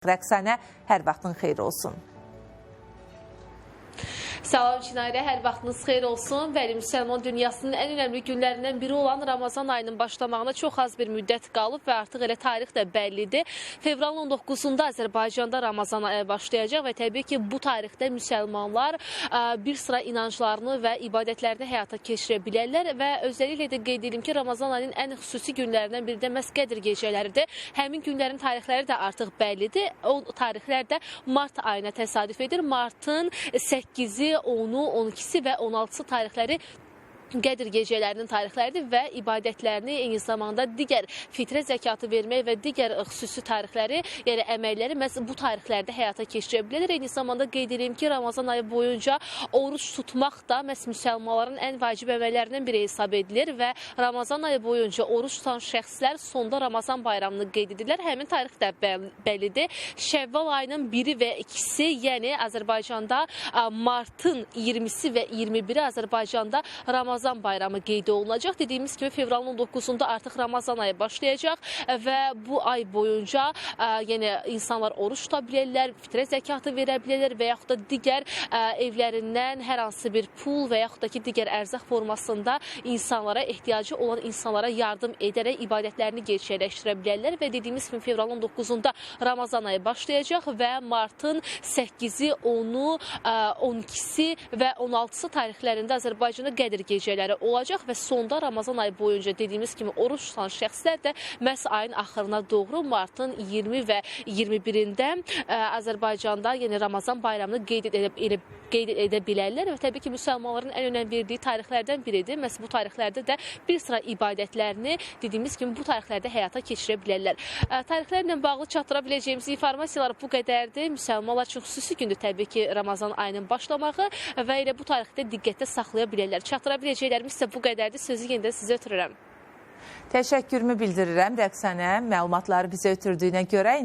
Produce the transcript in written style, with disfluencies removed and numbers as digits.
Rəqsanə, hər vaxtın xeyir olsun. Salam Çinayra, hər vaxtınız xeyir olsun. Bəli, müsəlman dünyasının ən önəmli günlərindən biri olan Ramazan ayının başlamağına çox az bir müddət qalıb və artıq elə tarix də bəllidir. Fevralın 19-da Azərbaycanda Ramazan ayı başlayacaq və təbii ki, bu tarixdə müsəlmanlar bir sıra inanclarını və ibadətlərini həyata keçirə bilərlər və özəlliklə də qeyd edim ki, Ramazan ayının ən xüsusi günlərindən biri də məhz Qədir gecələridir. Həmin günlərin tarixləri də artıq bəllidir. O tarixlər də mart ayına təsadüf edir. Martın 8-i, 10-u, 12-si və 16-sı tarixləri Qədir gecələrinin tarixləridir və ibadətlərini, eyni zamanda digər fitrə zəkatı vermək və digər xüsusi tarixləri, yəni əməlləri məhz bu tarixlərdə həyata keçirə bilərlər. Eyni zamanda qeyd edeyim ki, Ramazan ayı boyunca oruç tutmaq da məhz müsəlmanların ən vacib əməllərindən biri hesab edilir və Ramazan ayı boyunca oruç tutan şəxslər sonda Ramazan bayramını qeyd edirlər. Həmin tarix də bəllidir. Şəvval ayının 1-i və 2-si, yəni Azərbaycanda martın 20-si və 21-i Azərbaycanda Ramazan bayramı qeyd olunacaq. Dediyimiz kimi fevralın 9-da artıq Ramazan ayı başlayacaq və bu ay boyunca yəni insanlar oruç tuta bilərlər, fitrə zəkatı verə bilərlər və yaxud da digər evlərindən hər hansı bir pul və yaxud da ki, digər ərzaq formasında insanlara, ehtiyacı olan insanlara yardım edərək ibadətlərini gerçəkləşdirə bilərlər və dediyimiz kimi fevralın 9-da Ramazan ayı başlayacaq və martın 8-i, 10-u, 12-si və 16-sı tarixlərində Azərbaycanda Qədir gecələri olacaq və sonda Ramazan ayı boyunca dediyimiz kimi oruç tutan şəxslər də məhz ayın axırına doğru martın 20 və 21-də Azərbaycanda yəni Ramazan bayramını qeyd edə bilərlər və təbii ki, müsəlmanların ən önəm verdiyi tarixlərdən biridir. Məhz bu tarixlərdə də bir sıra ibadətlərini dediyimiz kimi bu tarixlərdə həyata keçirə bilərlər. Tarixlərlə bağlı çatdıra biləcəyimiz informasiyalar bu qədərdir. Müsəlmanlar üçün xüsusi gündür təbii ki, Ramazan ayının başlamağı və elə bu tarixdə diqqətdə saxlaya bilərlər. Çatdıra biləcəklərimiz isə bu qədərdir. Sözü yenidən sizə ötürürəm. Təşəkkürümü bildirirəm Rəqsanə, məlumatları bizə ötürdüyünə görə.